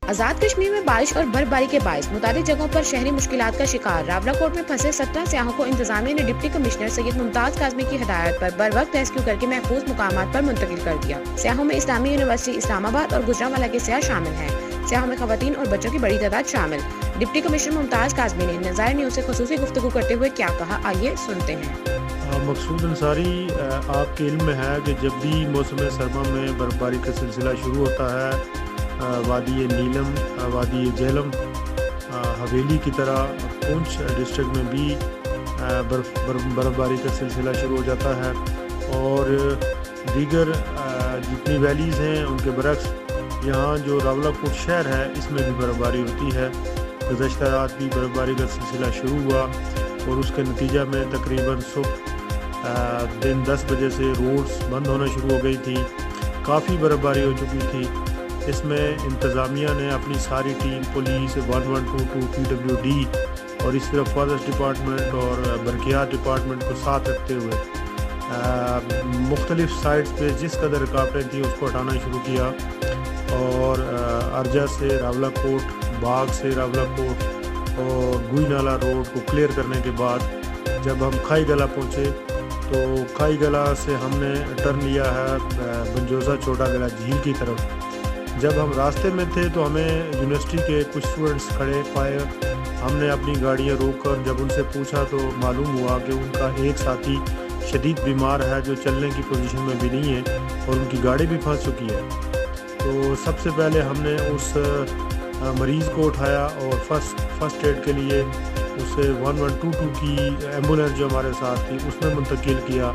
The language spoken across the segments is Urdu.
آزاد کشمیر میں بارش اور برفباری کے باعث متعدد جگہوں پر شہری مشکلات کا شکار راولاکوٹ میں پھنسے 17 سیاحوں کو انتظامیہ نے ڈپٹی کمشنر سید ممتاز کاظمی کی ہدایت پر بر وقت ریسکیو کر کے محفوظ مقامات پر منتقل کر دیا۔ سیاحوں میں اسلامی یونیورسٹی اسلام آباد اور گجرانوالہ کے سیاح شامل ہیں۔ سیاحوں میں خواتین اور بچوں کی بڑی تعداد شامل۔ ڈپٹی کمشنر ممتاز کاظمی نے نظائر نیوز سے خصوصی گفتگو کرتے ہوئے کیا کہا، آئیے سنتے ہیں۔ مقصود انصاری، آپ کے علم میں ہے کہ جب بھی موسم سرما میں برفباری کا سلسلہ شروع ہوتا ہے، وادی نیلم، وادی جہلم، حویلی کی طرح پونچھ ڈسٹرکٹ میں بھی برفباری کا سلسلہ شروع ہو جاتا ہے، اور دیگر جتنی ویلیز ہیں ان کے برعکس یہاں جو راولاکوٹ شہر ہے اس میں بھی برفباری ہوتی ہے۔ گزشتہ رات بھی برفباری کا سلسلہ شروع ہوا اور اس کے نتیجہ میں تقریباً صبح دن 10 بجے سے روڈز بند ہونا شروع ہو گئی تھی۔ کافی برفباری ہو چکی تھی۔ اس میں انتظامیہ نے اپنی ساری ٹیم، پولیس 1122 PWD اور اس طرح فارسٹ ڈپارٹمنٹ اور برقیات ڈپارٹمنٹ کو ساتھ رکھتے ہوئے مختلف سائٹس پہ جس قدر رکاوٹیں تھیں اس کو ہٹانا شروع کیا، اور ارجا سے راولاکوٹ، باغ سے راولاکوٹ اور گوئی نالہ روڈ کو کلیئر کرنے کے بعد جب ہم کھائی گلا پہنچے تو کھائی گلا سے ہم نے ٹرن لیا ہے بنجوزہ چھوٹا گلا جھیل کی طرف۔ جب ہم راستے میں تھے تو ہمیں یونیورسٹی کے کچھ اسٹوڈنٹس کھڑے پائے۔ ہم نے اپنی گاڑیاں روک کر جب ان سے پوچھا تو معلوم ہوا کہ ان کا ایک ساتھی شدید بیمار ہے جو چلنے کی پوزیشن میں بھی نہیں ہے اور ان کی گاڑی بھی پھنس چکی ہے۔ تو سب سے پہلے ہم نے اس مریض کو اٹھایا اور فرسٹ ایڈ کے لیے اسے 1122 کی ایمبولینس جو ہمارے ساتھ تھی اس میں منتقل کیا،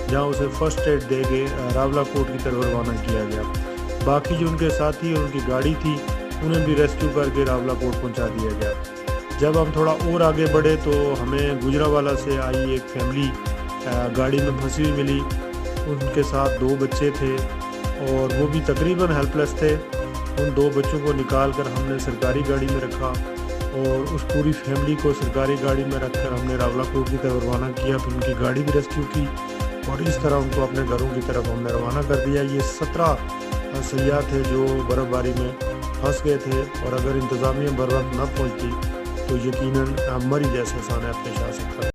جہاں اسے فرسٹ ایڈ دے کے راولاکوٹ کی طرف روانہ کیا گیا۔ باقی جو ان کے ساتھی اور ان کی گاڑی تھی انہیں بھی ریسکیو کر کے راولاکوٹ پہنچا دیا گیا۔ جب ہم تھوڑا اور آگے بڑھے تو ہمیں گجرانوالہ سے آئی ایک فیملی گاڑی میں پھنسی ہوئی ملی۔ ان کے ساتھ 2 بچے تھے اور وہ بھی تقریباً ہیلپ لیس تھے۔ ان 2 بچوں کو نکال کر ہم نے سرکاری گاڑی میں رکھا اور اس پوری فیملی کو سرکاری گاڑی میں رکھ کر ہم نے راولاکوٹ کی طرف روانہ کیا۔ پھر ان کی گاڑی بھی ریسکیو کی اور اس طرح ان کو اپنے گھروں کی طرف ہم نے روانہ کر دیا۔ یہ 17 سیاح تھے جو برفباری میں پھنس گئے تھے، اور اگر انتظامیہ بر وقت نہ پہنچتی تو یقیناً مری جیسا سانحہ پیش آ سکتا ہے۔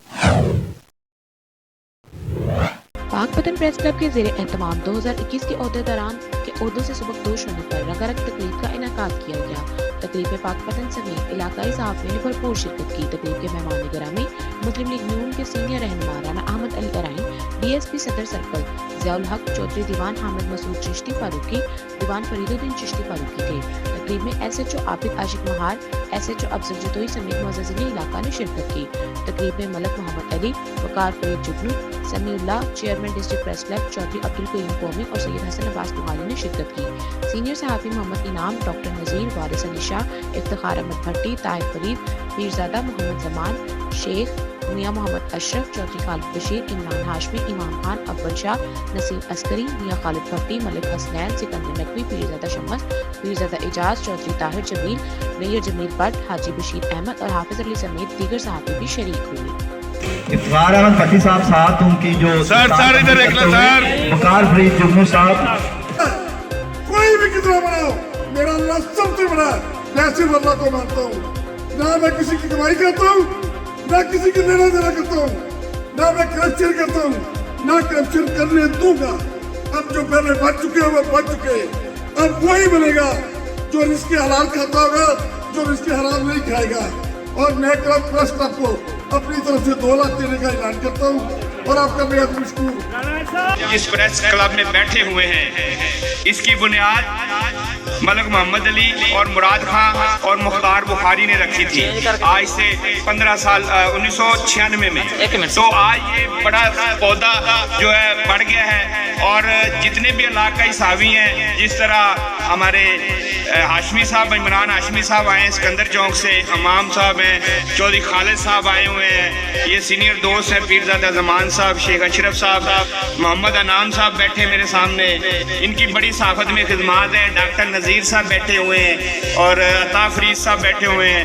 پاک پتن پریس کلب کے زیر اہتمام 2021 کے عہدیداران کے عہدوں سے سبکدوش ہونے پر رنگا رنگ تقریب کا انعقاد کیا گیا۔ تقریب میں پاک پتن سمیت علاقائی صحافیوں نے بھرپور شرکت کی۔ تقریب کے مہمان گرامی مسلم لیگ نون کے سینئر رہنما رانا احمد علی ارائیں، DSP صدر سرکل ضیاء الحق چودھری، دیوان حامد مسعود چشتی فاروقی، دیوان فرید الدین چشتی فاروقی تھے۔ تقریب میں SHO عابد عاشق مہار، SHO افضل جتوئی سمیت معززین علاقہ نے شرکت کی۔ تقریب میں Malik Muhammad Ali, Waqar Farid Jugnu, Samiullah, chairman district press club Chaudhry Abdul Qayyum قومی اور سید حسن عباس بخاری نے شرکت کی۔ سینئر صحافی محمد انعام، ڈاکٹر نذیر، وارث علی شاہ، افتخار احمد بھٹی، طاہر فرید، پیرزادہ محمد زمان، شیخ میاں محمد اشرف، چودھری خالد بشیر، عمران ہاشمی، امام خان، اول شاہ، نسیم عسکری، میاں خالد بھٹی، ملک حسنین، سکندر نقوی، پیرزادہ شمس، پیرزادہ اعجاز، چودھری طاہر جمیل، میئر جمیل بٹ، حاجی بشیر احمد اور حافظ علی سمیت دیگر صحافی بھی شریک ہوئے۔ افتخار احمد بھٹی صاحب ساتھ ان کی جو وقار فرید جگنو صاحب، کوئی بھی کتنا بناؤ میرا اللہ سب سے بڑا ہے، میں صرف اللہ کو مانتا ہوں۔ نہ میں کسی کی کمائی کرتا ہوں، نہ کسی کی لینا دینا کرتا ہوں، نہ میں کرپشن کرتا ہوں، نہ کرپشن کرنے دوں گا۔ اب جو پہلے بچ چکے ہیں وہ بچ چکے ہیں، اب وہی بنے گا جو رزق حلال کھاتا ہوگا، جو رزق حرام نہیں کھائے گا۔ اور میں کلب پریس کلب کو اپنی طرف سے 2 لاکھ دینے کا اعلان کرتا ہوں اور آپ کا بہت مشکور۔ جس پریس کلب میں بیٹھے ہوئے ہیں اس کی بنیاد ملک محمد علی اور مراد خان اور مختار بخاری نے رکھی تھی آج سے 15 سال 1996 میں۔ تو آج یہ بڑا پودا جو ہے بڑھ گیا ہے، اور جتنے بھی علاقائی صحافی ہیں، جس طرح ہمارے ہاشمی صاحب، عمران ہاشمی صاحب آئے ہیں سکندر چوک سے، امام صاحب ہیں، چودھری خالد صاحب آئے ہوئے ہیں، یہ سینئر دوست ہیں، پیرزادہ زمان صاحب، شیخ اشرف صاحب، محمد انعام صاحب بیٹھے میرے سامنے، ان کی بڑی صحافت میں خدمات ہیں، ڈاکٹر نذیر صاحب بیٹھے ہوئے ہیں اور عطا فرید صاحب بیٹھے ہوئے ہیں،